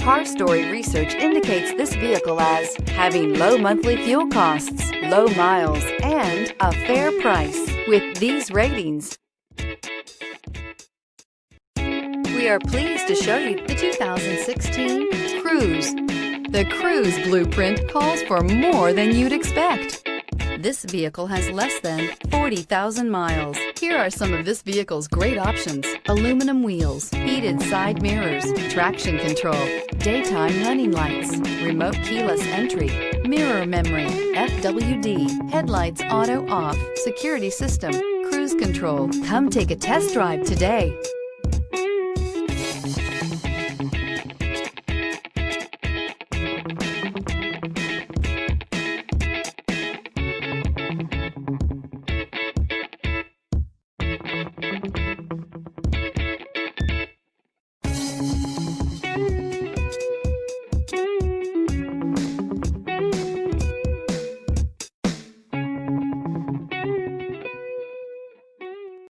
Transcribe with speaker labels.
Speaker 1: Car Story research indicates this vehicle as having low monthly fuel costs, low miles, and a fair price. With these ratings, we are pleased to show you the 2016 Cruze. The Cruze blueprint calls for more than you'd expect. This vehicle has less than 40,000 miles. Here are some of this vehicle's great options: aluminum wheels, heated side mirrors, traction control, daytime running lights, remote keyless entry, mirror memory, FWD, headlights auto off, security system, cruise control. Come take a test drive today.